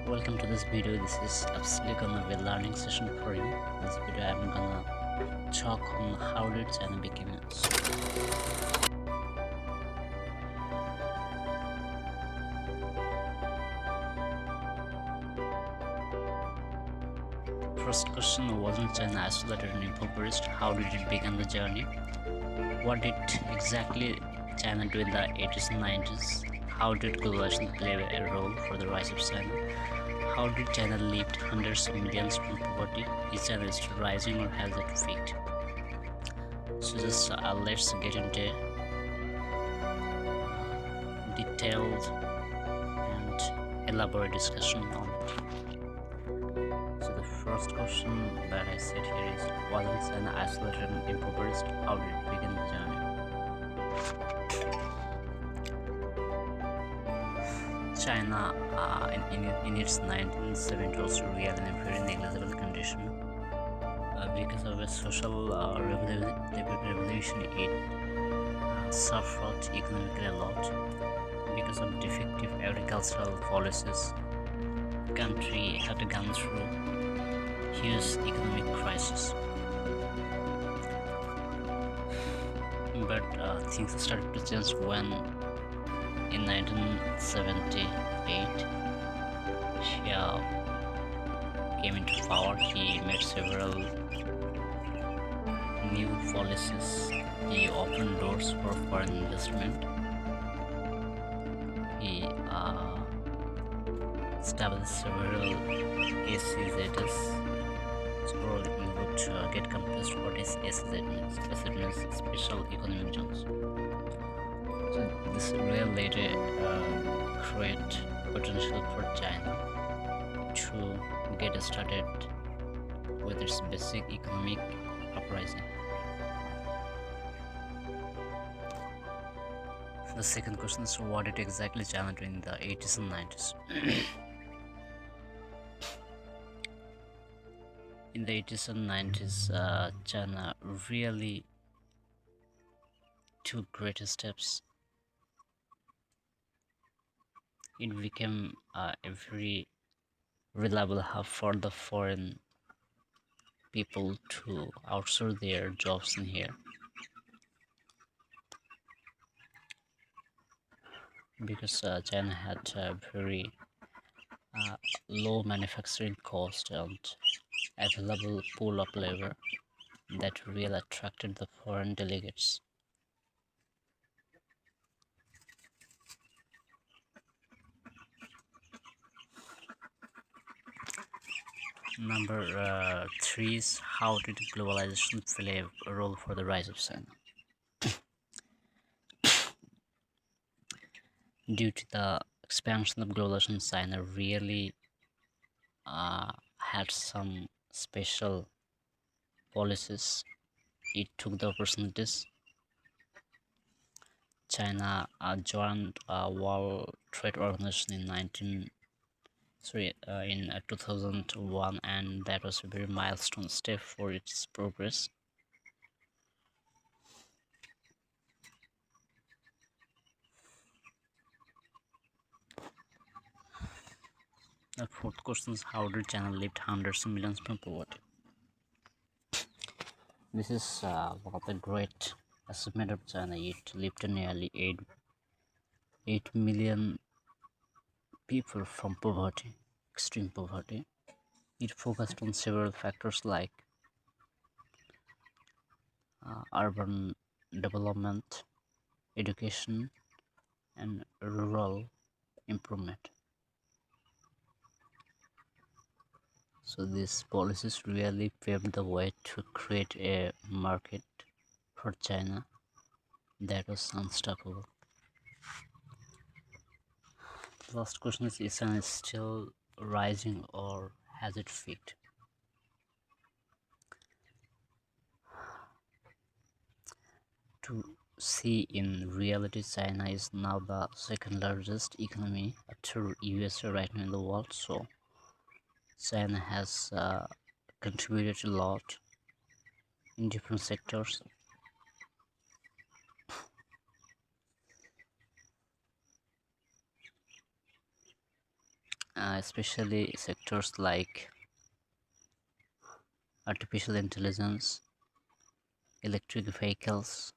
Welcome to this video. This is absolutely gonna be a learning session for you. In this video I'm gonna talk on how did China become a superpower. First question, wasn't China isolated and impoverished? How did it begin the journey? What did exactly China do in the 80s and 90s? How did globalization play a role for the rise of China? How did China lift hundreds of millions from poverty? Is China still rising or has it peaked? So just let's get into detailed and elaborate discussion on it. So the first question that I said here is, wasn't China isolated and impoverished? How did it begin the journey? China in its 1970s really in a very negligible condition. Because of a social revolution, it suffered economically a lot. Because of defective agricultural policies, the country had gone through huge economic crisis. But things started to change when in 1978 Xi came into power. He made several new policies. He opened doors for foreign investment. He established several SEZs. So you would get confused what is SEZ means. SEZ means special economic zones. So this will later create potential for China to get started with its basic economic uprising. The second question is, what did exactly China do in the 80s and 90s? In the 80s and 90s, China really took greater steps. It became a very reliable hub for the foreign people to outsource their jobs in here. Because China had a very low manufacturing cost and available pool of labor that really attracted the foreign delegates. Number 3 is, how did globalization play a role for the rise of China? Due to the expansion of globalization, China really had some special policies. It took the opportunities. China joined World Trade Organization in 2001, and that was a very milestone step for its progress. The fourth question is, how did China lift hundreds of millions from poverty? This is one of the great achievement of China. It lifted nearly 8 million people from poverty, extreme poverty. It focused on several factors like urban development, education, and rural improvement. So these policies really paved the way to create a market for China that was unstoppable. The last question is China still rising or has it peaked? To see, in reality, China is now the second largest economy after USA right now in the world. So China has contributed a lot in different sectors. especially sectors like artificial intelligence, electric vehicles,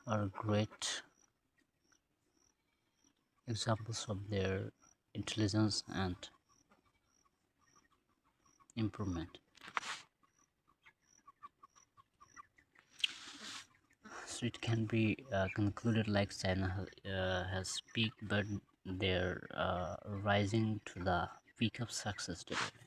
are great examples of their intelligence and improvement. So it can be concluded like China has peaked, but they're rising to the peak of success today.